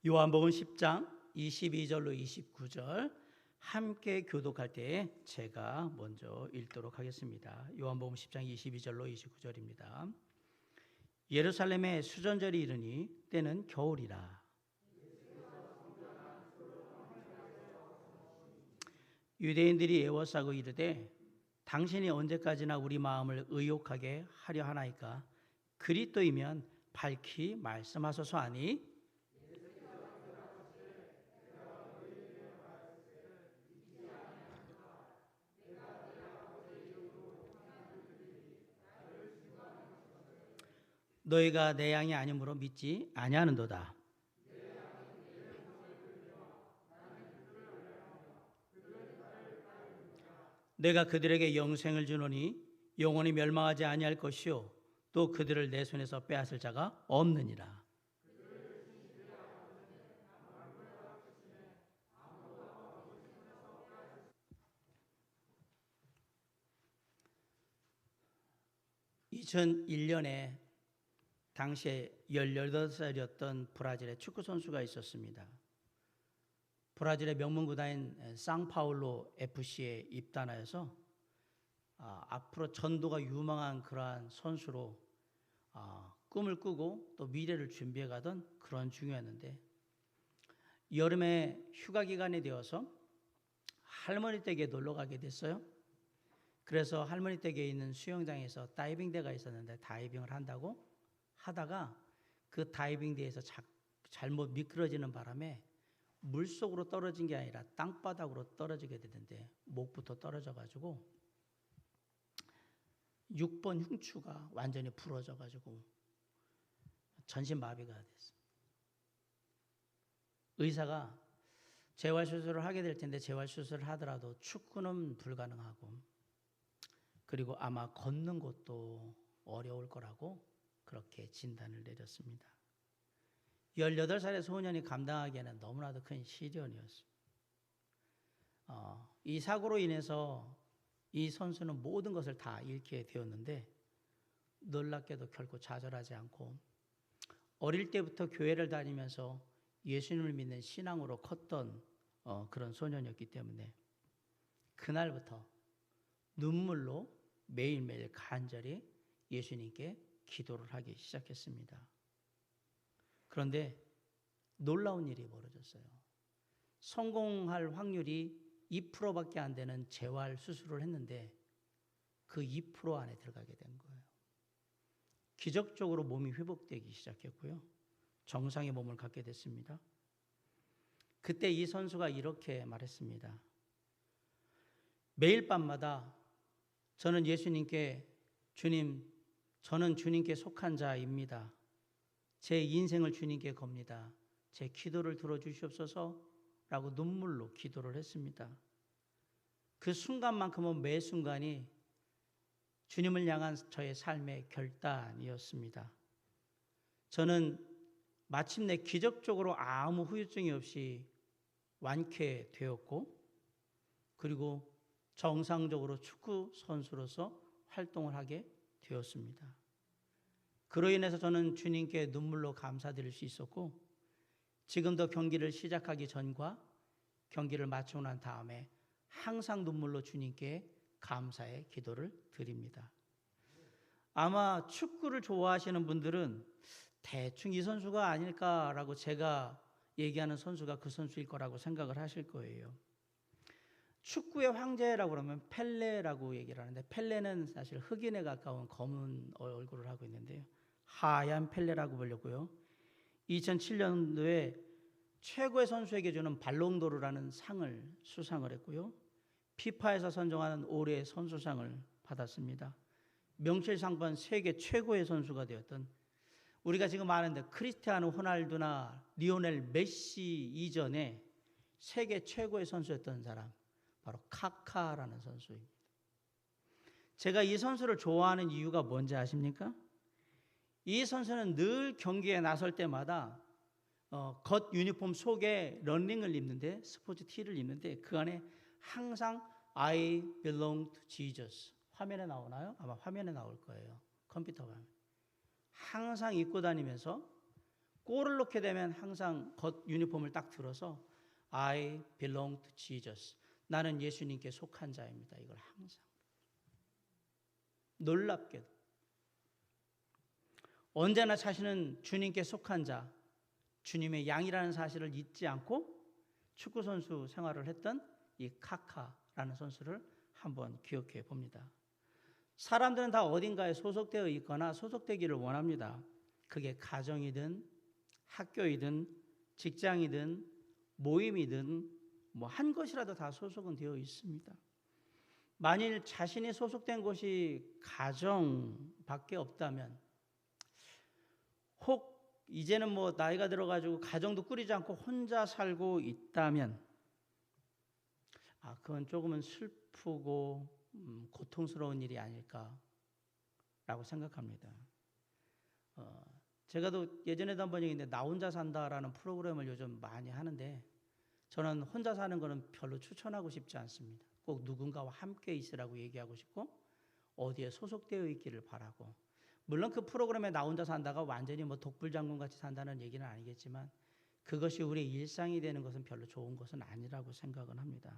요한복음 10장 22절로 29절 함께 교독할 때 제가 먼저 읽도록 하겠습니다. 요한복음 10장 22절로 29절입니다. 예루살렘에 수전절이 이르니 때는 겨울이라. 유대인들이 애워싸고 이르되 당신이 언제까지나 우리 마음을 의욕하게 하려 하나이까? 그리스도이면 밝히 말씀하소서 하니 너희가 내 양이 아니므로 믿지 아니하는도다. 내가 그들에게 영생을 주노니 영원히 멸망하지 아니할 것이요 또 그들을 내 손에서 빼앗을 자가 없느니라. (2001년에) 당시에 18살이었던 브라질의 축구 선수가 있었습니다. 브라질의 명문구단인 상파울로 FC에 입단하여서 앞으로 전도가 유망한 그러한 선수로 꿈을 꾸고 또 미래를 준비해 가던 그런 중이었는데, 여름에 휴가 기간이 되어서 할머니 댁에 놀러 가게 됐어요. 그래서 할머니 댁에 있는 수영장에서 다이빙대가 있었는데 다이빙을 한다고 하다가 그 다이빙대에서 잘못 미끄러지는 바람에 물속으로 떨어진 게 아니라 땅바닥으로 떨어지게 되는데 목부터 떨어져 가지고 6번 흉추가 완전히 부러져 가지고 전신마비가 됐습니다. 의사가 재활수술을 하게 될 텐데 재활수술을 하더라도 축구는 불가능하고 그리고 아마 걷는 것도 어려울 거라고 그렇게 진단을 내렸습니다. 18살의 소년이 감당하기에는 너무나도 큰 시련이었습니다. 이 사고로 인해서 이 선수는 모든 것을 다 잃게 되었는데 놀랍게도 결코 좌절하지 않고 어릴 때부터 교회를 다니면서 예수님을 믿는 신앙으로 컸던 그런 소년이었기 때문에 그날부터 눈물로 매일매일 간절히 예수님께 기도를 하기 시작했습니다. 그런데 놀라운 일이 벌어졌어요. 성공할 확률이 2%밖에 안 되는 재활 수술을 했는데 그 2% 안에 들어가게 된 거예요. 기적적으로 몸이 회복되기 시작했고요. 정상의 몸을 갖게 됐습니다. 그때 이 선수가 이렇게 말했습니다. 매일 밤마다 저는 예수님께 주님, 저는 주님께 속한 자입니다. 제 인생을 주님께 겁니다. 제 기도를 들어주시옵소서 라고 눈물로 기도를 했습니다. 그 순간만큼은 매 순간이 주님을 향한 저의 삶의 결단이었습니다. 저는 마침내 기적적으로 아무 후유증이 없이 완쾌되었고 그리고 정상적으로 축구 선수로서 활동을 하게 되었습니다. 그로 인해서 저는 주님께 눈물로 감사드릴 수 있었고 지금도 경기를 시작하기 전과 경기를 마치고 난 다음에 항상 눈물로 주님께 감사의 기도를 드립니다. 아마 축구를 좋아하시는 분들은 대충 이 선수가 아닐까라고 제가 얘기하는 선수가 그 선수일 거라고 생각을 하실 거예요. 축구의 황제라고 그러면 펠레라고 얘기를 하는데 펠레는 사실 흑인에 가까운 검은 얼굴을 하고 있는데요. 하얀 펠레라고 불렸고요. 2007년도에 최고의 선수에게 주는 발롱도르라는 상을 수상을 했고요. 피파에서 선정하는 올해의 선수상을 받았습니다. 명실상부한 세계 최고의 선수가 되었던 우리가 지금 아는데 크리스티아노 호날두나 리오넬 메시 이전에 세계 최고의 선수였던 사람 바로 카카라는 선수입니다. 제가 이 선수를 좋아하는 이유가 뭔지 아십니까? 이 선수는 늘 경기에 나설 때마다 겉 유니폼 속에 러닝을 입는데 스포츠 티를 입는데 그 안에 항상 I belong to Jesus 화면에 나오나요? 아마 화면에 나올 거예요. 컴퓨터 화면. 항상 입고 다니면서 골을 넣게 되면 항상 겉 유니폼을 딱 들어서 I belong to Jesus. 나는 예수님께 속한 자입니다. 이걸 항상. 놀랍게도 언제나 자신은 주님께 속한 자, 주님의 양이라는 사실을 잊지 않고 축구선수 생활을 했던 이 카카라는 선수를 한번 기억해 봅니다. 사람들은 다 어딘가에 소속되어 있거나 소속되기를 원합니다. 그게 가정이든 학교이든 직장이든 모임이든 뭐 한 것이라도 다 소속은 되어 있습니다. 만일 자신이 소속된 곳이 가정밖에 없다면, 혹 이제는 뭐 나이가 들어가지고 가정도 꾸리지 않고 혼자 살고 있다면, 그건 조금은 슬프고 고통스러운 일이 아닐까라고 생각합니다. 제가 또 예전에도 한번 얘기했는데 나 혼자 산다라는 프로그램을 요즘 많이 하는데, 저는 혼자 사는 거는 별로 추천하고 싶지 않습니다. 꼭 누군가와 함께 있으라고 얘기하고 싶고 어디에 소속되어 있기를 바라고, 물론 그 프로그램에 나 혼자 산다가 완전히 뭐 독불장군 같이 산다는 얘기는 아니겠지만 그것이 우리의 일상이 되는 것은 별로 좋은 것은 아니라고 생각은 합니다.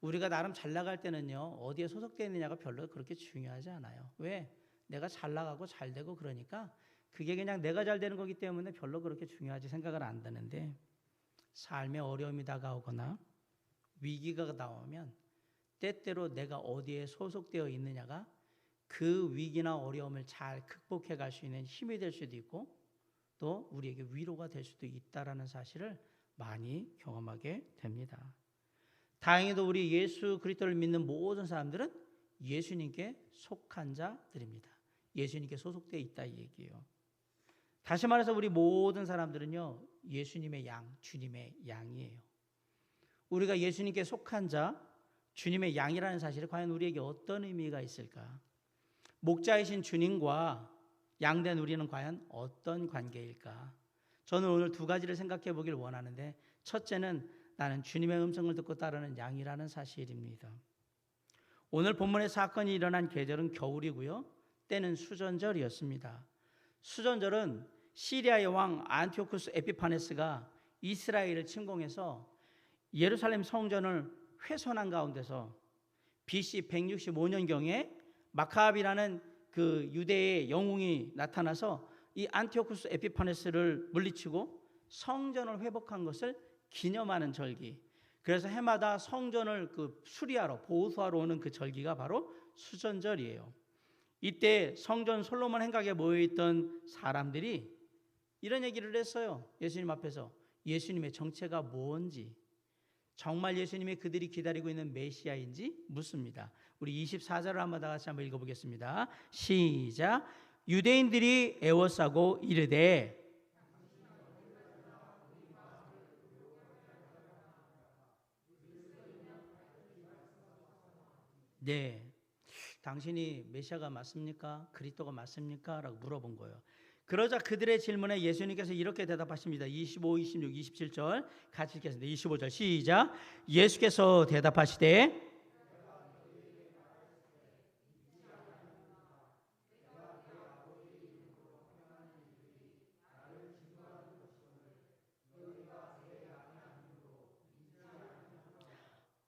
우리가 나름 잘 나갈 때는요, 어디에 소속되어 있느냐가 별로 그렇게 중요하지 않아요. 왜? 내가 잘 나가고 잘 되고 그러니까 그게 그냥 내가 잘 되는 거기 때문에 별로 그렇게 중요하지 생각을 안 드는데, 삶에 어려움이 다가오거나 위기가 나오면 때때로 내가 어디에 소속되어 있느냐가 그 위기나 어려움을 잘 극복해 갈 수 있는 힘이 될 수도 있고 또 우리에게 위로가 될 수도 있다라는 사실을 많이 경험하게 됩니다. 다행히도 우리 예수 그리스도를 믿는 모든 사람들은 예수님께 속한 자들입니다. 예수님께 소속되어 있다 이 얘기예요. 다시 말해서 우리 모든 사람들은요, 예수님의 양, 주님의 양이에요. 우리가 예수님께 속한 자, 주님의 양이라는 사실이 과연 우리에게 어떤 의미가 있을까? 목자이신 주님과 양된 우리는 과연 어떤 관계일까? 저는 오늘 두 가지를 생각해 보길 원하는데, 첫째는 나는 주님의 음성을 듣고 따르는 양이라는 사실입니다. 오늘 본문의 사건이 일어난 계절은 겨울이고요, 때는 수전절이었습니다. 수전절은 시리아의 왕 안티오쿠스 에피파네스가 이스라엘을 침공해서 예루살렘 성전을 훼손한 가운데서 BC 165년경에 마카비라는 그 유대의 영웅이 나타나서 이 안티오쿠스 에피파네스를 물리치고 성전을 회복한 것을 기념하는 절기. 그래서 해마다 성전을 수리하러 보수하러 오는 그 절기가 바로 수전절이에요. 이때 성전 솔로몬 행각에 모여있던 사람들이 이런 얘기를 했어요. 예수님 앞에서 예수님의 정체가 뭔지, 정말 예수님이 그들이 기다리고 있는 메시아인지 묻습니다. 우리 24절을 한번 다 같이 한번 읽어보겠습니다. 시작. 유대인들이 애워싸고 이르되, 네, 당신이 메시아가 맞습니까? 그리스도가 맞습니까? 라고 물어본 거예요. 그러자 그들의 질문에 예수님께서 이렇게 대답하십니다. 25, 26, 27절 같이 읽겠습니다. 25절 시작. 예수께서 대답하시되,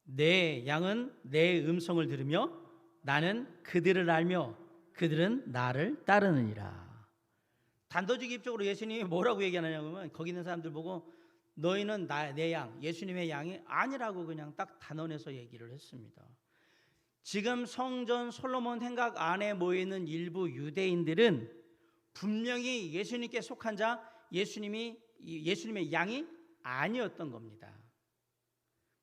내 양은 내 음성을 들으며 나는 그들을 알며 그들은 나를 따르느니라. 단도직입적으로 예수님이 뭐라고 얘기하느냐면, 거기 있는 사람들 보고 너희는 내 양, 예수님의 양이 아니라고 그냥 딱 단언해서 얘기를 했습니다. 지금 성전 솔로몬 행각 안에 모여있는 일부 유대인들은 분명히 예수님께 속한 자, 예수님의 양이 아니었던 겁니다.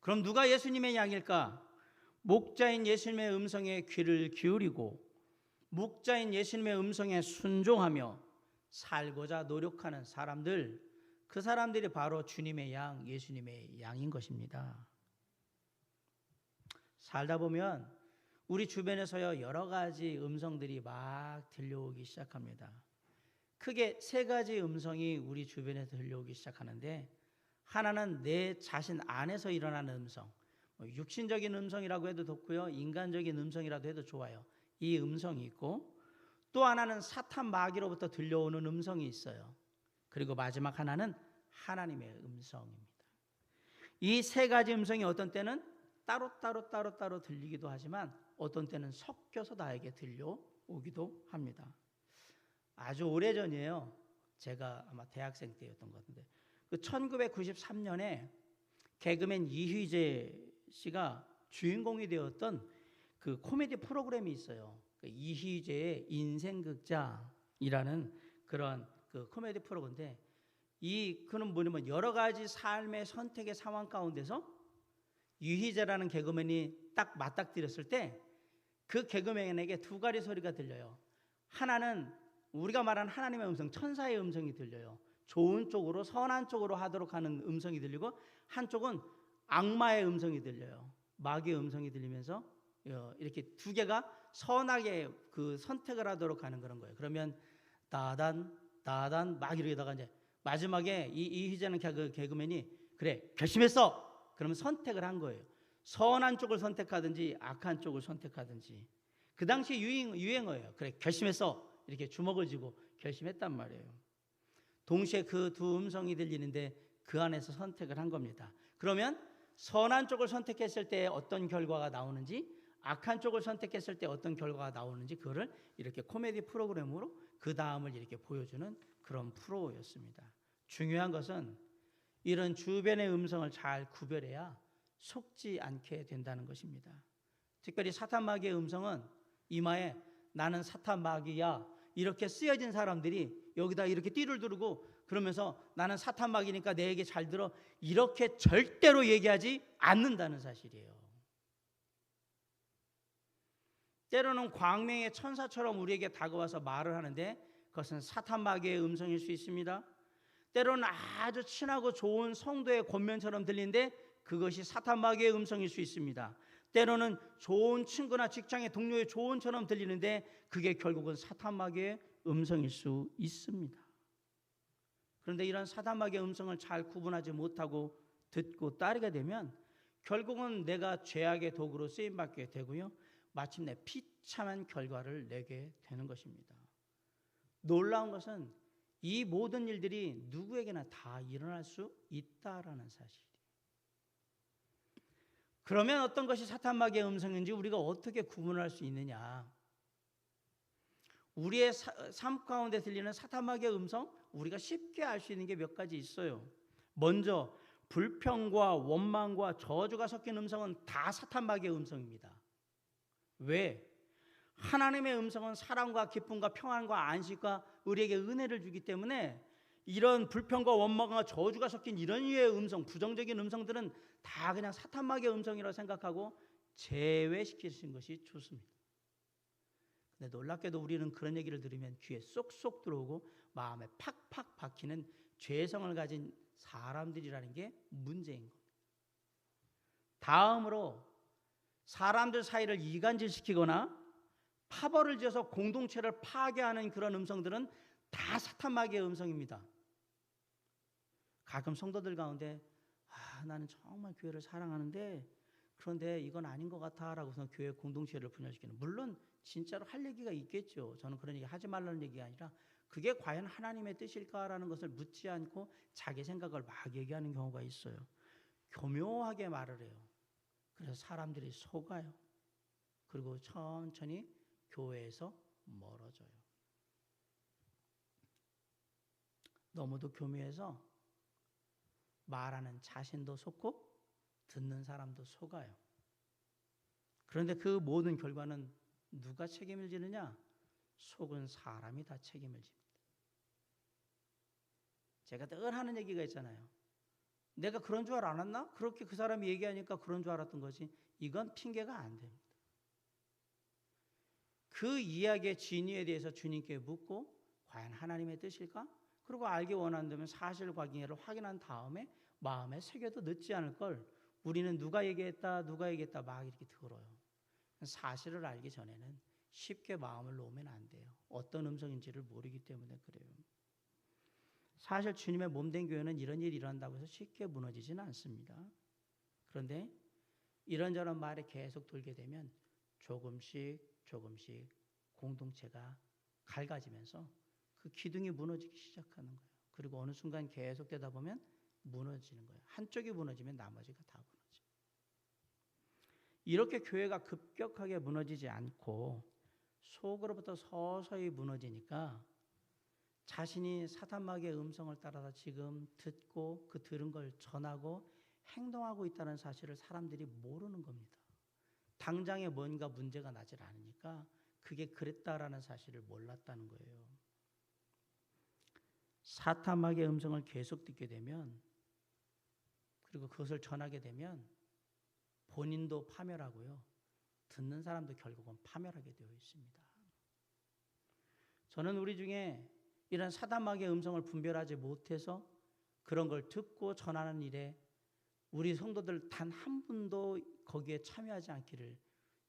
그럼 누가 예수님의 양일까? 목자인 예수님의 음성에 귀를 기울이고 목자인 예수님의 음성에 순종하며 살고자 노력하는 사람들, 그 사람들이 바로 주님의 양, 예수님의 양인 것입니다. 살다 보면 우리 주변에서요, 여러 가지 음성들이 막 들려오기 시작합니다. 크게 세 가지 음성이 우리 주변에서 들려오기 시작하는데, 하나는 내 자신 안에서 일어나는 음성, 육신적인 음성이라고 해도 좋고요, 인간적인 음성이라도 해도 좋아요. 이 음성이 있고, 또 하나는 사탄 마귀로부터 들려오는 음성이 있어요. 그리고 마지막 하나는 하나님의 음성입니다. 이 세 가지 음성이 어떤 때는 따로 들리기도 하지만 어떤 때는 섞여서 나에게 들려오기도 합니다. 아주 오래전이에요. 제가 아마 대학생 때였던 것 같은데, 그 1993년에 개그맨 이휘재 씨가 주인공이 되었던 그 코미디 프로그램이 있어요. 그 이휘재의 인생극장이라는 그런 그 코미디 프로그램인데, 그는 뭐냐면 여러 가지 삶의 선택의 상황 가운데서 이휘재라는 개그맨이 딱 맞닥뜨렸을 때 그 개그맨에게 두 가지 소리가 들려요. 하나는 우리가 말하는 하나님의 음성, 천사의 음성이 들려요. 좋은 쪽으로, 선한 쪽으로 하도록 하는 음성이 들리고, 한쪽은 악마의 음성이 들려요. 마귀의 음성이 들리면서 이렇게 두 개가 선하게 그 선택을 하도록 하는 그런 거예요. 그러면 따단 막 이러다가 이제 마지막에 이휘재는 개그맨이 그래 결심했어. 그러면 선택을 한 거예요. 선한 쪽을 선택하든지 악한 쪽을 선택하든지. 그 당시 유행어예요. 그래 결심했어. 이렇게 주먹을 쥐고 결심했단 말이에요. 동시에 그 두 음성이 들리는데 그 안에서 선택을 한 겁니다. 그러면 선한 쪽을 선택했을 때 어떤 결과가 나오는지, 악한 쪽을 선택했을 때 어떤 결과가 나오는지, 그거를 이렇게 코미디 프로그램으로 그 다음을 이렇게 보여주는 그런 프로였습니다. 중요한 것은 이런 주변의 음성을 잘 구별해야 속지 않게 된다는 것입니다. 특별히 사탄 마귀의 음성은 이마에 나는 사탄 마귀야 이렇게 쓰여진 사람들이 여기다 이렇게 띠를 두르고 그러면서 나는 사탄 마귀니까 내 얘기 잘 들어 이렇게 절대로 얘기하지 않는다는 사실이에요. 때로는 광명의 천사처럼 우리에게 다가와서 말을 하는데 그것은 사탄 마귀의 음성일 수 있습니다. 때로는 아주 친하고 좋은 성도의 권면처럼 들리는데 그것이 사탄 마귀의 음성일 수 있습니다. 때로는 좋은 친구나 직장의 동료의 조언처럼 들리는데 그게 결국은 사탄 마귀의 음성일 수 있습니다. 그런데 이런 사탄 마귀의 음성을 잘 구분하지 못하고 듣고 따르게 되면 결국은 내가 죄악의 도구로 쓰임받게 되고요, 마침내 비참한 결과를 내게 되는 것입니다. 놀라운 것은 이 모든 일들이 누구에게나 다 일어날 수 있다라는 사실이에요. 그러면 어떤 것이 사탄 마귀의 음성인지 우리가 어떻게 구분할 수 있느냐? 우리의 삶 가운데 들리는 사탄 마귀의 음성, 우리가 쉽게 알 수 있는 게 몇 가지 있어요. 먼저 불평과 원망과 저주가 섞인 음성은 다 사탄 마귀의 음성입니다. 왜? 하나님의 음성은 사랑과 기쁨과 평안과 안식과 우리에게 은혜를 주기 때문에 이런 불평과 원망과 저주가 섞인 이런 류의 음성, 부정적인 음성들은 다 그냥 사탄 마귀의 음성이라고 생각하고 제외시키신 것이 좋습니다. 근데 놀랍게도 우리는 그런 얘기를 들으면 귀에 쏙쏙 들어오고 마음에 팍팍 박히는 죄성을 가진 사람들이라는 게 문제인 겁니다. 다음으로 사람들 사이를 이간질시키거나 파벌을 지어서 공동체를 파괴하는 그런 음성들은 다 사탄 마귀의 음성입니다. 가끔 성도들 가운데 나는 정말 교회를 사랑하는데 그런데 이건 아닌 것 같아 라고서 교회 공동체를 분열시키는, 물론 진짜로 할 얘기가 있겠죠. 저는 그런 얘기 하지 말라는 얘기가 아니라 그게 과연 하나님의 뜻일까라는 것을 묻지 않고 자기 생각을 막 얘기하는 경우가 있어요. 교묘하게 말을 해요. 그래서 사람들이 속아요. 그리고 천천히 교회에서 멀어져요. 너무도 교묘해서 말하는 자신도 속고 듣는 사람도 속아요. 그런데 그 모든 결과는 누가 책임을 지느냐? 속은 사람이 다 책임을 집니다. 제가 늘 하는 얘기가 있잖아요. 내가 그런 줄 알았나? 그렇게 그 사람이 얘기하니까 그런 줄 알았던 거지. 이건 핑계가 안 됩니다. 그 이야기의 진위에 대해서 주님께 묻고 과연 하나님의 뜻일까? 그리고 알기 원한다면 사실관계를 확인한 다음에 마음에 새겨도 늦지 않을 걸, 우리는 누가 얘기했다 막 이렇게 들어요. 사실을 알기 전에는 쉽게 마음을 놓으면 안 돼요. 어떤 음성인지를 모르기 때문에 그래요. 사실 주님의 몸된 교회는 이런 일이 일어난다고 해서 쉽게 무너지지는 않습니다. 그런데 이런저런 말이 계속 돌게 되면 조금씩 공동체가 갈가지면서 그 기둥이 무너지기 시작하는 거예요. 그리고 어느 순간 계속되다 보면 무너지는 거예요. 한쪽이 무너지면 나머지가 다 무너져요. 이렇게 교회가 급격하게 무너지지 않고 속으로부터 서서히 무너지니까 자신이 사탄마귀의 음성을 따라서 지금 듣고 그 들은 걸 전하고 행동하고 있다는 사실을 사람들이 모르는 겁니다. 당장에 뭔가 문제가 나질 않으니까 그게 그랬다라는 사실을 몰랐다는 거예요. 사탄마귀의 음성을 계속 듣게 되면, 그리고 그것을 전하게 되면 본인도 파멸하고요, 듣는 사람도 결국은 파멸하게 되어 있습니다. 저는 우리 중에 이런 사탄마귀의 음성을 분별하지 못해서 그런 걸 듣고 전하는 일에 우리 성도들 단 한 분도 거기에 참여하지 않기를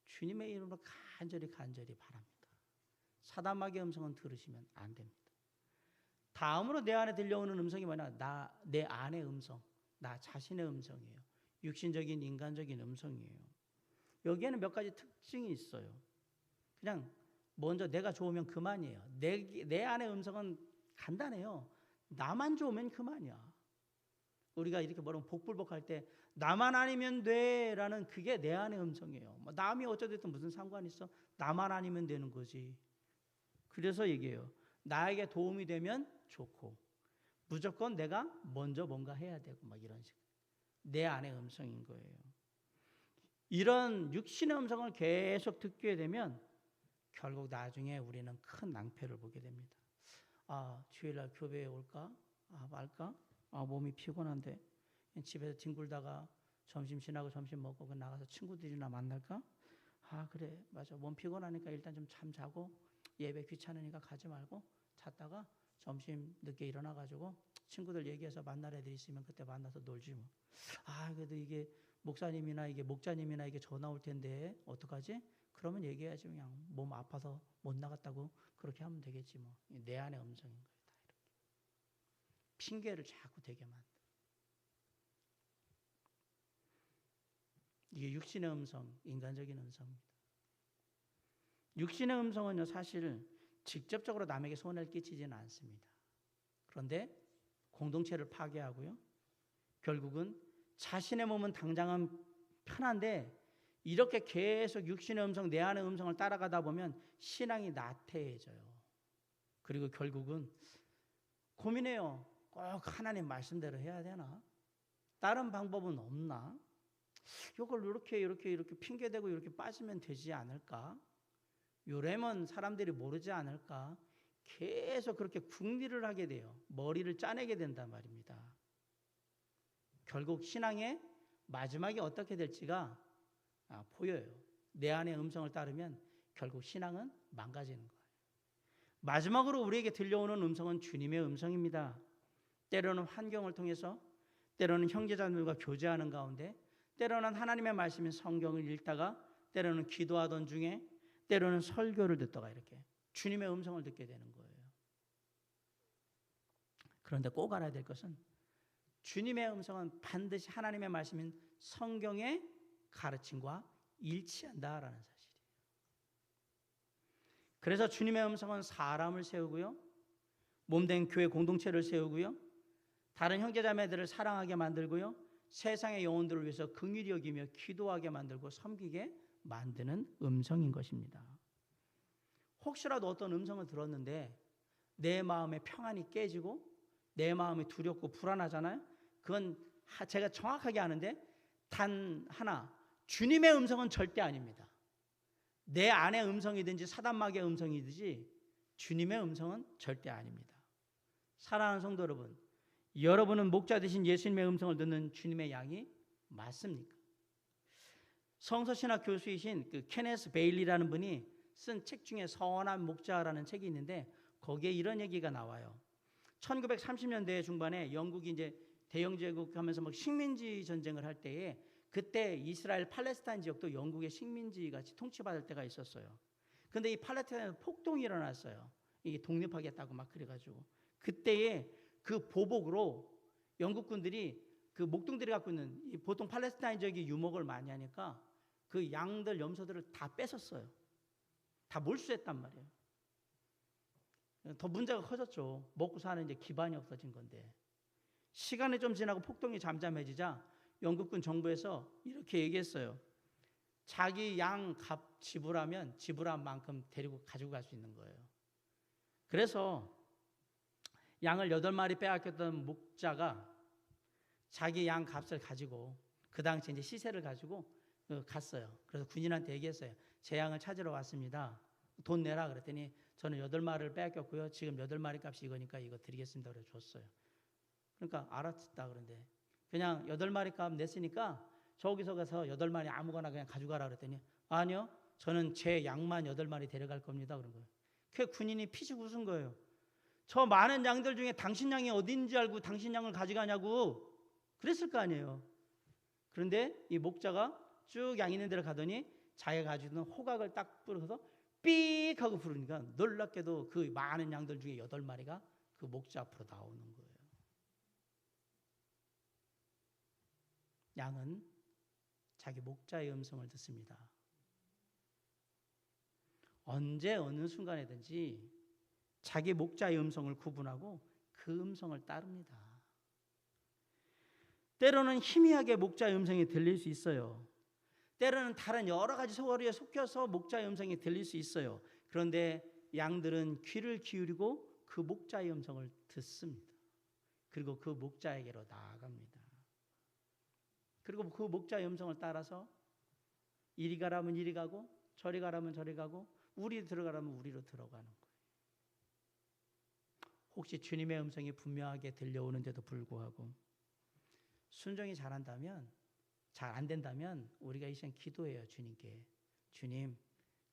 주님의 이름으로 간절히 바랍니다. 사탄마귀의 음성은 들으시면 안 됩니다. 다음으로 내 안에 들려오는 음성이 뭐냐? 내 안의 음성, 나 자신의 음성이에요. 육신적인 인간적인 음성이에요. 여기에는 몇 가지 특징이 있어요. 그냥 먼저 내가 좋으면 그만이에요. 내 안의 음성은 간단해요. 나만 좋으면 그만이야. 우리가 이렇게 뭐라고 복불복할 때 나만 아니면 돼라는 그게 내 안의 음성이에요. 남이 어쩌됐든 무슨 상관 있어? 나만 아니면 되는 거지. 그래서 얘기해요. 나에게 도움이 되면 좋고 무조건 내가 먼저 뭔가 해야 되고 막 이런 식. 내 안의 음성인 거예요. 이런 육신의 음성을 계속 듣게 되면 결국 나중에 우리는 큰 낭패를 보게 됩니다. 주일날 교회에 올까? 말까? 몸이 피곤한데 집에서 뒹굴다가 점심 지나고 점심 먹고 나가서 친구들이나 만날까? 그래 맞아, 몸 피곤하니까 일단 좀 잠 자고 예배 귀찮으니까 가지 말고 잤다가 점심 늦게 일어나가지고 친구들 얘기해서 만날 애들 있으면 그때 만나서 놀지 뭐. 그래도 이게 목사님이나 이게 목자님이나 이게 전화 올 텐데 어떡하지? 그러면 얘기해야지. 그냥 몸 아파서 못 나갔다고 그렇게 하면 되겠지 뭐. 내 안의 음성인 거예요. 다 이렇게 핑계를 자꾸 대게 만들어. 이게 육신의 음성, 인간적인 음성입니다. 육신의 음성은요, 사실 직접적으로 남에게 손해를 끼치지는 않습니다. 그런데 공동체를 파괴하고요, 결국은 자신의 몸은 당장은 편한데 이렇게 계속 육신의 음성, 내 안의 음성을 따라가다 보면 신앙이 나태해져요. 그리고 결국은 고민해요. 꼭 하나님 말씀대로 해야 되나? 다른 방법은 없나? 이걸 이렇게 핑계대고 이렇게 빠지면 되지 않을까? 요래면 사람들이 모르지 않을까? 계속 그렇게 궁리를 하게 돼요. 머리를 짜내게 된단 말입니다. 결국 신앙의 마지막이 어떻게 될지가 보여요. 내 안의 음성을 따르면 결국 신앙은 망가지는 거예요. 마지막으로 우리에게 들려오는 음성은 주님의 음성입니다. 때로는 환경을 통해서, 때로는 형제자매들과 교제하는 가운데, 때로는 하나님의 말씀인 성경을 읽다가, 때로는 기도하던 중에, 때로는 설교를 듣다가 이렇게 주님의 음성을 듣게 되는 거예요. 그런데 꼭 알아야 될 것은 주님의 음성은 반드시 하나님의 말씀인 성경의 가르침과 일치한다라는 사실이에요. 그래서 주님의 음성은 사람을 세우고요, 몸된 교회 공동체를 세우고요, 다른 형제자매들을 사랑하게 만들고요, 세상의 영혼들을 위해서 긍휼히 여기며 기도하게 만들고 섬기게 만드는 음성인 것입니다. 혹시라도 어떤 음성을 들었는데 내 마음의 평안이 깨지고 내 마음이 두렵고 불안하잖아요. 그건 제가 정확하게 아는데 단 하나, 주님의 음성은 절대 아닙니다. 내 안의 음성이든지 사단마귀의 음성이든지 주님의 음성은 절대 아닙니다. 사랑하는 성도 여러분, 여러분은 목자 되신 예수님의 음성을 듣는 주님의 양이 맞습니까? 성서신학 교수이신 케네스 베일리라는 분이 쓴 책 중에 선한 목자라는 책이 있는데 거기에 이런 얘기가 나와요. 1930년대 중반에 영국이 이제 대영제국 하면서 막 식민지 전쟁을 할 때에 그때 이스라엘 팔레스타인 지역도 영국의 식민지 같이 통치받을 때가 있었어요. 근데 이 팔레스타인에서 폭동이 일어났어요. 이게 독립하겠다고 막 그래가지고 그때에 그 보복으로 영국군들이 그 목동들이 갖고 있는 보통 팔레스타인 지역이 유목을 많이 하니까 그 양들 염소들을 다 뺏었어요. 다 몰수했단 말이에요. 더 문제가 커졌죠. 먹고 사는 이제 기반이 없어진 건데. 시간이 좀 지나고 폭동이 잠잠해지자 영국군 정부에서 이렇게 얘기했어요. 자기 양 값 지불하면 지불한 만큼 데리고 가지고 갈 수 있는 거예요. 그래서 양을 8마리 빼앗겼던 목자가 자기 양 값을 가지고 그 당시 이제 시세를 가지고 갔어요. 그래서 군인한테 얘기했어요. 제 양을 찾으러 왔습니다. 돈 내라 그랬더니 저는 8마리를 빼앗겼고요. 지금 8마리 값이 이거니까 이거 드리겠습니다. 그래서 줬어요. 그러니까 알았다 그런데 그냥 8마리 값 냈으니까 저기서 가서 8마리 아무거나 그냥 가져가라 그랬더니 아니요. 저는 제 양만 8마리 데려갈 겁니다. 그런 거예요. 그 군인이 피식 웃은 거예요. 저 많은 양들 중에 당신 양이 어딘지 알고 당신 양을 가져가냐고 그랬을 거 아니에요. 그런데 이 목자가 쭉 양 있는 데로 가더니 자기가 가지고 있는 호각을 딱 뿌려서 삑 하고 부르니까 놀랍게도 그 많은 양들 중에 8마리가 그 목자 앞으로 나오는 거예요. 양은 자기 목자의 음성을 듣습니다. 언제 어느 순간에든지 자기 목자의 음성을 구분하고 그 음성을 따릅니다. 때로는 희미하게 목자의 음성이 들릴 수 있어요. 때로는 다른 여러 가지 소리에 섞여서 목자의 음성이 들릴 수 있어요. 그런데 양들은 귀를 기울이고 그 목자의 음성을 듣습니다. 그리고 그 목자에게로 나아갑니다. 그리고 그 목자의 음성을 따라서 이리 가라면 이리 가고 저리 가라면 저리 가고 우리 들어가라면 우리로 들어가는 거예요. 혹시 주님의 음성이 분명하게 들려오는데도 불구하고 순종이 잘 안 된다면 우리가 이 시간 기도해요. 주님께. 주님,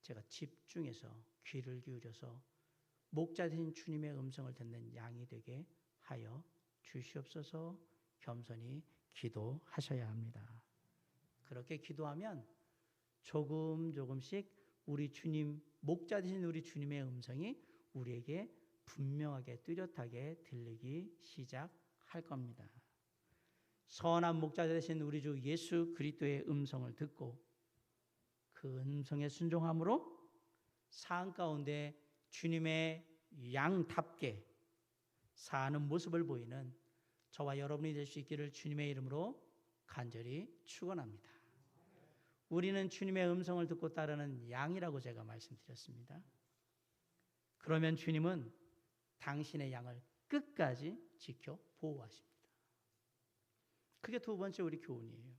제가 집중해서 귀를 기울여서 목자 되신 주님의 음성을 듣는 양이 되게 하여 주시옵소서. 겸손히 기도하셔야 합니다. 그렇게 기도하면 조금씩 우리 주님, 목자 되신 우리 주님의 음성이 우리에게 분명하게 뚜렷하게 들리기 시작할 겁니다. 선한 목자 되신 우리 주 예수 그리스도의 음성을 듣고 그 음성에 순종함으로 삶 가운데 주님의 양답게 사는 모습을 보이는 저와 여러분이 될 수 있기를 주님의 이름으로 간절히 축원합니다. 우리는 주님의 음성을 듣고 따르는 양이라고 제가 말씀드렸습니다. 그러면 주님은 당신의 양을 끝까지 지켜 보호하십니다. 그게 두 번째 우리 교훈이에요.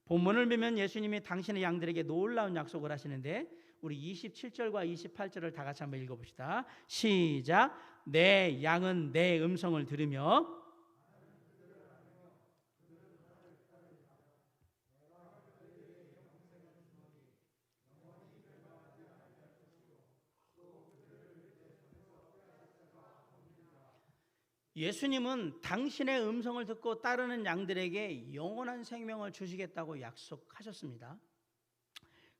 본문을 보면 예수님이 당신의 양들에게 놀라운 약속을 하시는데 우리 27절과 28절을 다 같이 한번 읽어봅시다. 시작. 내 양은 내 음성을 들으며 예수님은 당신의 음성을 듣고 따르는 양들에게 영원한 생명을 주시겠다고 약속하셨습니다.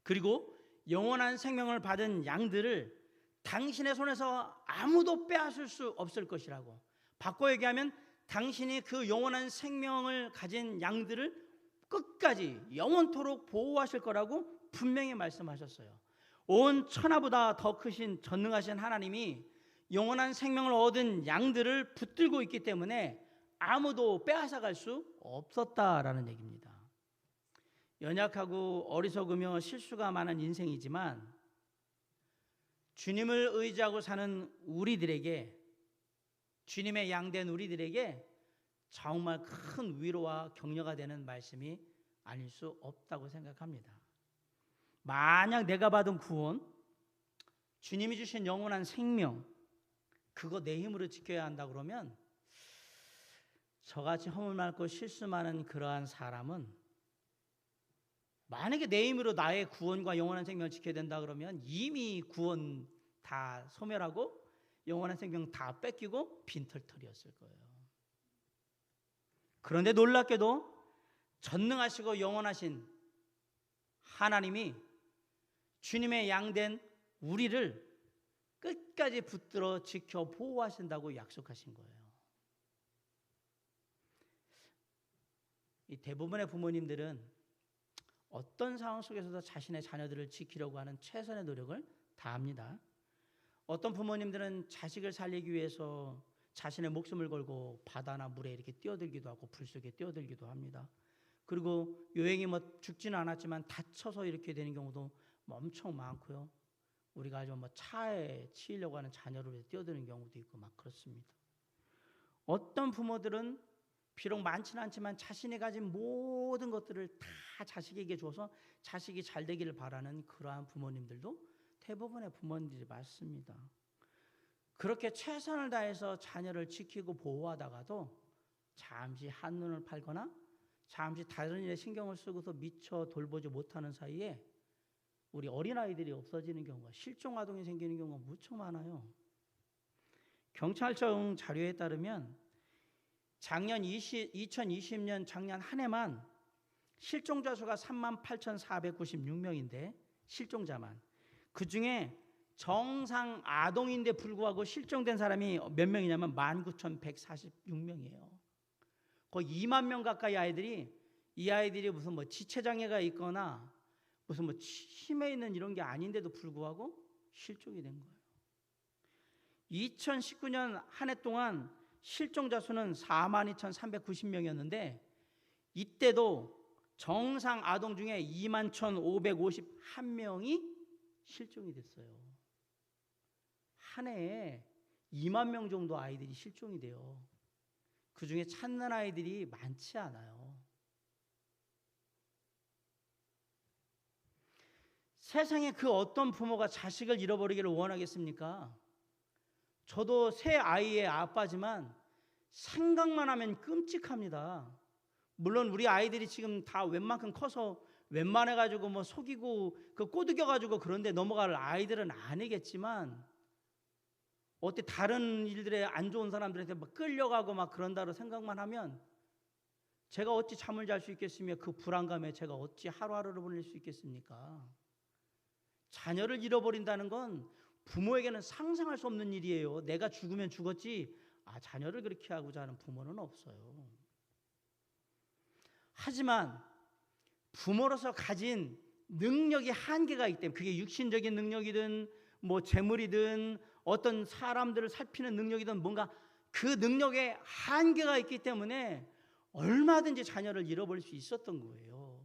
그리고 영원한 생명을 받은 양들을 당신의 손에서 아무도 빼앗을 수 없을 것이라고, 바꿔 얘기하면 당신이 그 영원한 생명을 가진 양들을 끝까지 영원토록 보호하실 거라고 분명히 말씀하셨어요. 온 천하보다 더 크신 전능하신 하나님이 영원한 생명을 얻은 양들을 붙들고 있기 때문에 아무도 빼앗아갈 수 없었다라는 얘기입니다. 연약하고 어리석으며 실수가 많은 인생이지만 주님을 의지하고 사는 우리들에게, 주님의 양된 우리들에게 정말 큰 위로와 격려가 되는 말씀이 아닐 수 없다고 생각합니다. 만약 내가 받은 구원, 주님이 주신 영원한 생명, 그거 내 힘으로 지켜야 한다 그러면 저같이 허물 많고 실수 많은 그러한 사람은 만약에 내 힘으로 나의 구원과 영원한 생명을 지켜야 된다 그러면 이미 구원 다 소멸하고 영원한 생명 다 뺏기고 빈털털이었을 거예요. 그런데 놀랍게도 전능하시고 영원하신 하나님이 주님의 양된 우리를 끝까지 붙들어 지켜 보호하신다고 약속하신 거예요. 이 대부분의 부모님들은 어떤 상황 속에서도 자신의 자녀들을 지키려고 하는 최선의 노력을 다합니다. 어떤 부모님들은 자식을 살리기 위해서 자신의 목숨을 걸고 바다나 물에 이렇게 뛰어들기도 하고 불 속에 뛰어들기도 합니다. 그리고 요행이 뭐 죽지는 않았지만 다쳐서 이렇게 되는 경우도 엄청 많고요. 우리가 알지만 뭐 차에 치이려고 하는 자녀를 위해서 뛰어드는 경우도 있고 막 그렇습니다. 어떤 부모들은 비록 많지는 않지만 자신이 가진 모든 것들을 다 자식에게 줘서 자식이 잘 되기를 바라는 그러한 부모님들도 대부분의 부모님들이 많습니다. 그렇게 최선을 다해서 자녀를 지키고 보호하다가도 잠시 한눈을 팔거나 잠시 다른 일에 신경을 쓰고서 미처 돌보지 못하는 사이에 우리 어린아이들이 없어지는 경우가, 실종아동이 생기는 경우가 무척 많아요. 경찰청 자료에 따르면 작년 2020년 작년 한 해만 실종자 수가 38,496명인데 실종자만, 그중에 정상 아동인데 불구하고 실종된 사람이 몇 명이냐면 19,146명이에요. 거의 2만 명 가까이 이 아이들이 무슨 뭐 지체장애가 있거나 무슨 뭐 치매 있는 이런 게 아닌데도 불구하고 실종이 된 거예요. 2019년 한 해 동안 실종자 수는 42,390명이었는데 이때도 정상 아동 중에 21,551명이 실종이 됐어요. 한 해에 2만 명 정도 아이들이 실종이 돼요. 그중에 찾는 아이들이 많지 않아요. 세상에 그 어떤 부모가 자식을 잃어버리기를 원하겠습니까? 저도 새 아이의 아빠지만 생각만 하면 끔찍합니다. 물론 우리 아이들이 지금 다 웬만큼 커서 웬만해가지고 뭐 속이고 그 꼬드겨가지고 그런데 넘어갈 아이들은 아니겠지만, 어때 다른 일들에 안 좋은 사람들한테 막 끌려가고 막 그런다고 생각만 하면 제가 어찌 잠을 잘 수 있겠으며 그 불안감에 제가 어찌 하루하루를 보낼 수 있겠습니까? 자녀를 잃어버린다는 건 부모에게는 상상할 수 없는 일이에요. 내가 죽으면 죽었지 자녀를 그렇게 하고자 하는 부모는 없어요. 하지만 부모로서 가진 능력이 한계가 있기 때문에, 그게 육신적인 능력이든 뭐 재물이든 어떤 사람들을 살피는 능력이든 뭔가 그 능력에 한계가 있기 때문에 얼마든지 자녀를 잃어버릴 수 있었던 거예요.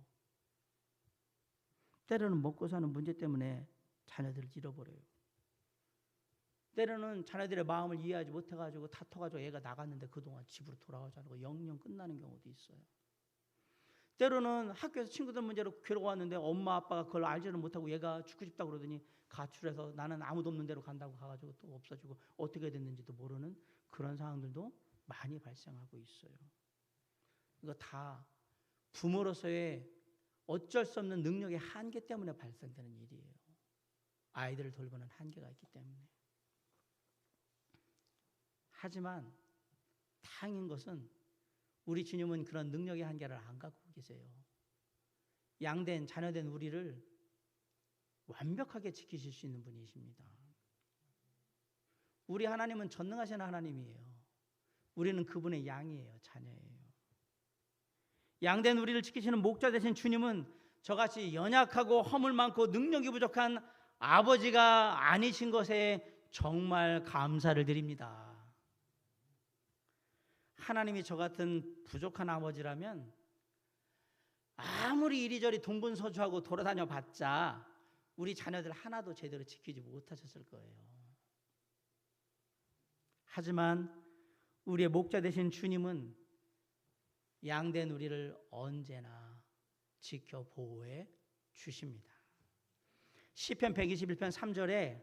때로는 먹고 사는 문제 때문에 자녀들을 잃어버려요. 때로는 자녀들의 마음을 이해하지 못해가지고 다퉈가지고 애가 나갔는데 그동안 집으로 돌아오지 않고 영영 끝나는 경우도 있어요. 때로는 학교에서 친구들 문제로 괴로워왔는데 엄마 아빠가 그걸 알지는 못하고 얘가 죽고 싶다고 그러더니 가출해서 나는 아무도 없는 데로 간다고 가가지고 또 없어지고 어떻게 됐는지도 모르는 그런 상황들도 많이 발생하고 있어요. 이거 다 부모로서의 어쩔 수 없는 능력의 한계 때문에 발생되는 일이에요. 아이들을 돌보는 한계가 있기 때문에. 하지만 다행인 것은 우리 주님은 그런 능력의 한계를 안 갖고 계세요. 양된 자녀된 우리를 완벽하게 지키실 수 있는 분이십니다. 우리 하나님은 전능하신 하나님이에요. 우리는 그분의 양이에요. 자녀예요. 양된 우리를 지키시는 목자 되신 주님은 저같이 연약하고 허물 많고 능력이 부족한 아버지가 아니신 것에 정말 감사를 드립니다. 하나님이 저 같은 부족한 아버지라면 아무리 이리저리 동분서주하고 돌아다녀 봤자 우리 자녀들 하나도 제대로 지키지 못하셨을 거예요. 하지만 우리의 목자 되신 주님은 양된 우리를 언제나 지켜 보호해 주십니다. 시편 121편 3절에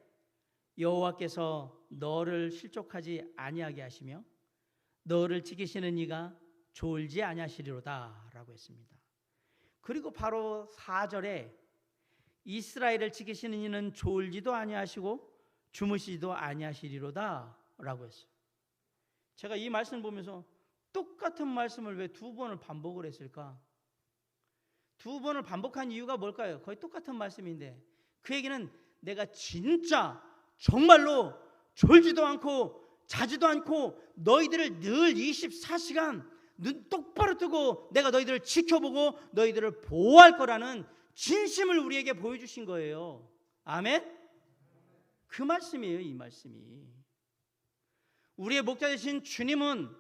여호와께서 너를 실족하지 아니하게 하시며 너를 지키시는 이가 졸지 아니하시리로다 라고 했습니다. 그리고 바로 4절에 이스라엘을 지키시는 이는 졸지도 아니하시고 주무시지도 아니하시리로다 라고 했어요. 제가 이 말씀을 보면서 똑같은 말씀을 왜 두 번을 반복을 했을까? 두 번을 반복한 이유가 뭘까요? 거의 똑같은 말씀인데 그 얘기는 내가 진짜 정말로 졸지도 않고 자지도 않고 너희들을 늘 24시간 눈 똑바로 뜨고 내가 너희들을 지켜보고 너희들을 보호할 거라는 진심을 우리에게 보여주신 거예요. 아멘? 그 말씀이에요. 이 말씀이. 우리의 목자 되신 주님은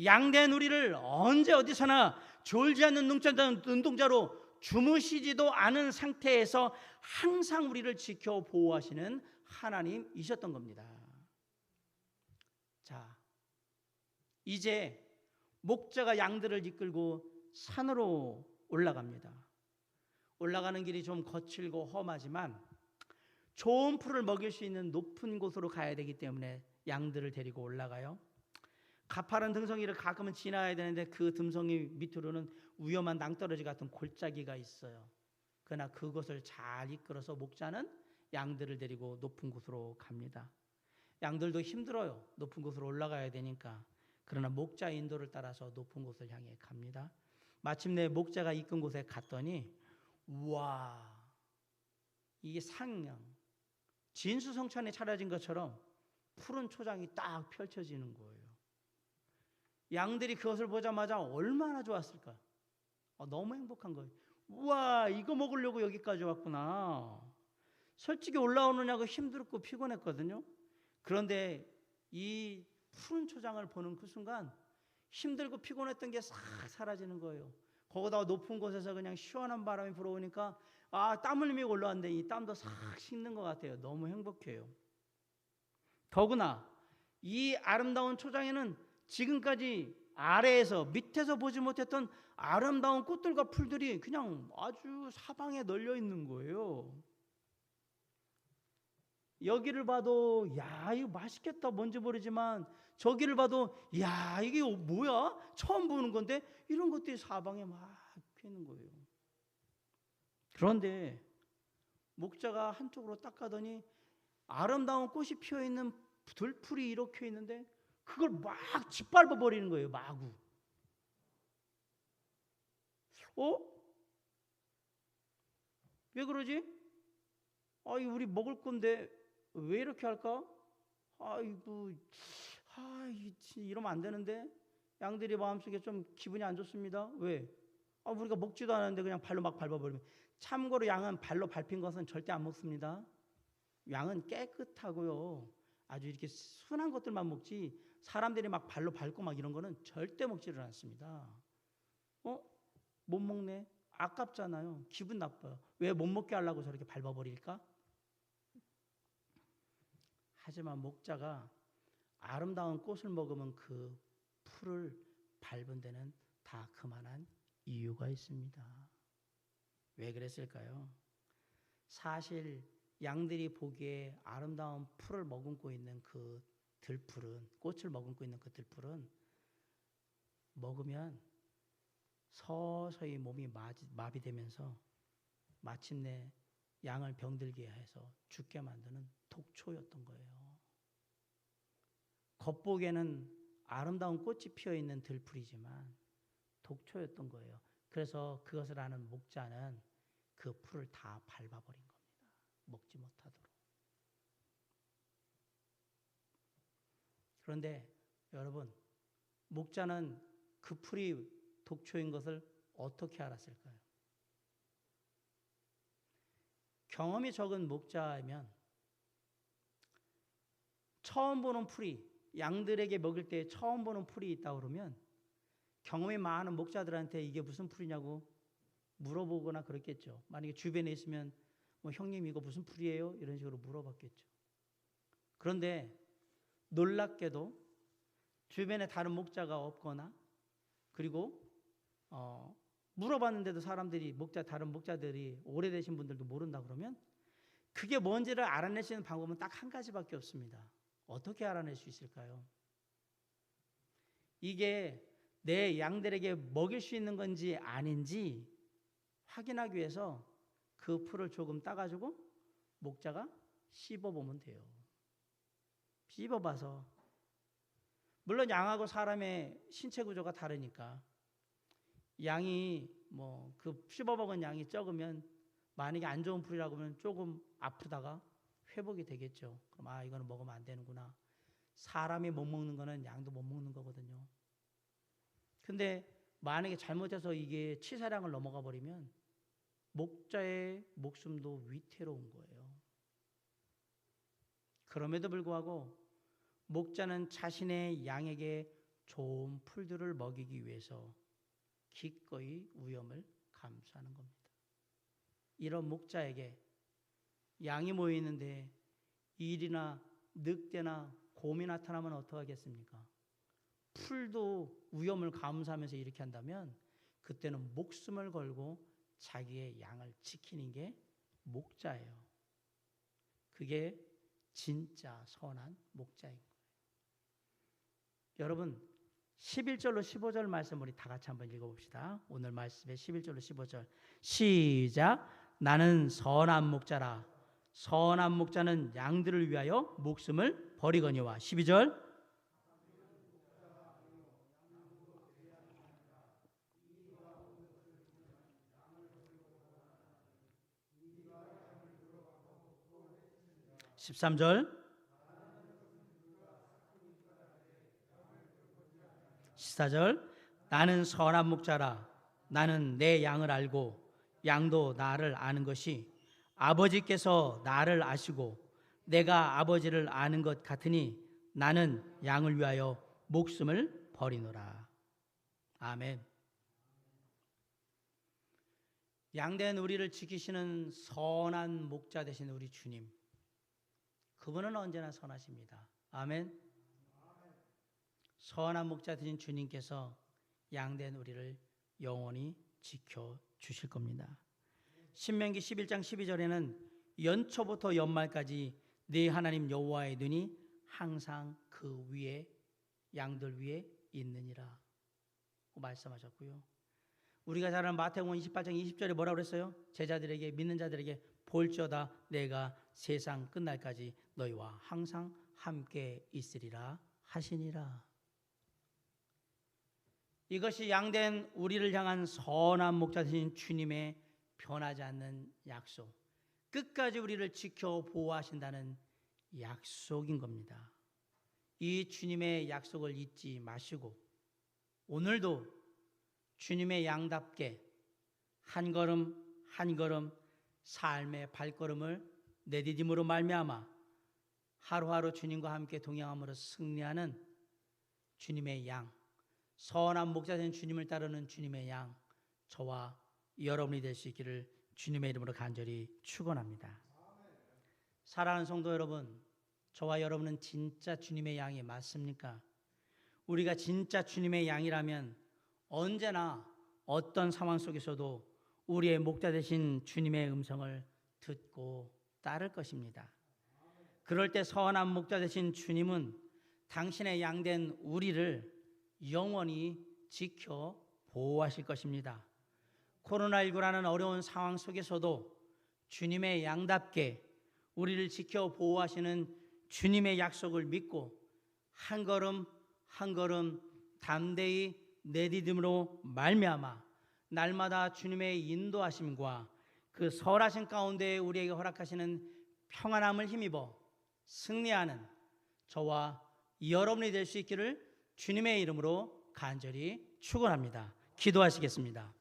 양된 우리를 언제 어디서나 졸지 않는 눈동자로 주무시지도 않은 상태에서 항상 우리를 지켜 보호하시는 하나님이셨던 겁니다. 자, 이제 목자가 양들을 이끌고 산으로 올라갑니다. 올라가는 길이 좀 거칠고 험하지만 좋은 풀을 먹일 수 있는 높은 곳으로 가야 되기 때문에 양들을 데리고 올라가요. 가파른 등성이를 가끔은 지나야 되는데 그 등성이 밑으로는 위험한 낭떠러지 같은 골짜기가 있어요. 그러나 그것을 잘 이끌어서 목자는 양들을 데리고 높은 곳으로 갑니다. 양들도 힘들어요. 높은 곳으로 올라가야 되니까. 그러나 목자의 인도를 따라서 높은 곳을 향해 갑니다. 마침내 목자가 이끈 곳에 갔더니 와, 이게 상냥 진수성찬에 차려진 것처럼 푸른 초장이 딱 펼쳐지는 거예요. 양들이 그것을 보자마자 얼마나 좋았을까? 너무 행복한 거예요. 우와, 이거 먹으려고 여기까지 왔구나. 솔직히 올라오느냐고 힘들고 피곤했거든요. 그런데 이 푸른 초장을 보는 그 순간 힘들고 피곤했던 게 싹 사라지는 거예요. 거기다가 높은 곳에서 그냥 시원한 바람이 불어오니까 땀 흘림이 올라왔는데 이 땀도 싹 식는 것 같아요. 너무 행복해요. 더구나 이 아름다운 초장에는 지금까지 아래에서 밑에서 보지 못했던 아름다운 꽃들과 풀들이 그냥 아주 사방에 널려 있는 거예요. 여기를 봐도 야, 이거 맛있겠다 뭔지 모르지만 저기를 봐도 야, 이게 뭐야? 처음 보는 건데 이런 것들이 사방에 막 피는 거예요. 그런데 목자가 한쪽으로 딱 가더니 아름다운 꽃이 피어있는 들풀이 이렇게 있는데 그걸 막 짓밟아 버리는 거예요. 마구. 왜 그러지? 우리 먹을 건데 왜 이렇게 할까? 이러면 안 되는데. 양들이 마음속에 좀 기분이 안 좋습니다. 왜? 우리가 먹지도 않았는데 그냥 발로 막 밟아버리면. 참고로 양은 발로 밟힌 것은 절대 안 먹습니다. 양은 깨끗하고요, 아주 이렇게 순한 것들만 먹지 사람들이 막 발로 밟고 막 이런 거는 절대 먹지를 않습니다. 못 먹네? 아깝잖아요. 기분 나빠요. 왜 못 먹게 하려고 저렇게 밟아버릴까? 하지만 목자가 아름다운 꽃을 먹으면 그 풀을 밟은 데는 다 그만한 이유가 있습니다. 왜 그랬을까요? 사실 양들이 보기에 아름다운 풀을 머금고 있는 그 들풀은, 꽃을 머금고 있는 그 들풀은 먹으면 서서히 몸이 마비되면서 마침내 양을 병들게 해서 죽게 만드는 독초였던 거예요. 겉보기에는 아름다운 꽃이 피어있는 들풀이지만 독초였던 거예요. 그래서 그것을 아는 목자는 그 풀을 다 밟아버린 겁니다. 먹지 못하도록. 그런데 여러분, 목자는 그 풀이 독초인 것을 어떻게 알았을까요? 경험이 적은 목자이면 처음 보는 풀이, 양들에게 먹일 때 처음 보는 풀이 있다 그러면 경험이 많은 목자들한테 이게 무슨 풀이냐고 물어보거나 그랬겠죠. 만약에 주변에 있으면 형님 이거 무슨 풀이에요? 이런 식으로 물어봤겠죠. 그런데 놀랍게도 주변에 다른 목자가 없거나 그리고 물어봤는데도 사람들이 다른 목자들이 오래되신 분들도 모른다 그러면 그게 뭔지를 알아낼 수 있는 방법은 딱 한 가지밖에 없습니다. 어떻게 알아낼 수 있을까요? 이게 내 양들에게 먹일 수 있는 건지 아닌지 확인하기 위해서 그 풀을 조금 따가지고 목자가 씹어보면 돼요. 씹어봐서, 물론 양하고 사람의 신체 구조가 다르니까 양이 그 씹어먹은 양이 적으면 만약에 안 좋은 풀이라고 하면 조금 아프다가 회복이 되겠죠. 그럼 이거는 먹으면 안 되는구나. 사람이 못 먹는 거는 양도 못 먹는 거거든요. 근데 만약에 잘못해서 이게 치사량을 넘어가 버리면 목자의 목숨도 위태로운 거예요. 그럼에도 불구하고 목자는 자신의 양에게 좋은 풀들을 먹이기 위해서 기꺼이 위험을 감수하는 겁니다. 이런 목자에게 양이 모여 있는데 일이나 늑대나 곰이 나타나면 어떡하겠습니까? 풀도 위험을 감수하면서 이렇게 한다면 그때는 목숨을 걸고 자기의 양을 지키는 게 목자예요. 그게 진짜 선한 목자인 거예요. 여러분 11절로 15절 말씀 우리 다 같이 한번 읽어봅시다. 오늘 말씀의 11절로 15절 시작. 나는 선한 목자라. 선한 목자는 양들을 위하여 목숨을 버리거니와. 12절 13절 14절 나는 선한 목자라. 나는 내 양을 알고 양도 나를 아는 것이 아버지께서 나를 아시고 내가 아버지를 아는 것 같으니 나는 양을 위하여 목숨을 버리노라. 아멘. 양된 우리를 지키시는 선한 목자 되신 우리 주님, 그분은 언제나 선하십니다. 아멘. 선한 목자 되신 주님께서 양된 우리를 영원히 지켜주실 겁니다. 신명기 11장 12절에는 연초부터 연말까지 네 하나님 여호와의 눈이 항상 그 위에 양들 위에 있느니라 말씀하셨고요. 우리가 잘 아는 마태복음 28장 20절에 뭐라고 그랬어요? 제자들에게, 믿는 자들에게 볼지어다 내가 세상 끝날까지 너희와 항상 함께 있으리라 하시니라. 이것이 양된 우리를 향한 선한 목자 되신 주님의 변하지 않는 약속, 끝까지 우리를 지켜 보호하신다는 약속인 겁니다. 이 주님의 약속을 잊지 마시고 오늘도 주님의 양답게 한 걸음 한 걸음 삶의 발걸음을 내디딤으로 말미암아 하루하루 주님과 함께 동행함으로 승리하는 주님의 양, 선한 목자 된 주님을 따르는 주님의 양, 저와 여러분이 될 수 있기를 주님의 이름으로 간절히 축원합니다. 사랑하는 성도 여러분, 저와 여러분은 진짜 주님의 양이 맞습니까? 우리가 진짜 주님의 양이라면 언제나 어떤 상황 속에서도 우리의 목자 되신 주님의 음성을 듣고 따를 것입니다. 그럴 때 선한 목자 되신 주님은 당신의 양된 우리를 영원히 지켜 보호하실 것입니다. 코로나19라는 어려운 상황 속에서도 주님의 양답게 우리를 지켜 보호하시는 주님의 약속을 믿고 한 걸음 한 걸음 담대히 내디딤으로 말미암아 날마다 주님의 인도하심과 그 설하신 가운데 우리에게 허락하시는 평안함을 힘입어 승리하는 저와 여러분이 될 수 있기를 주님의 이름으로 간절히 축원합니다. 기도하시겠습니다.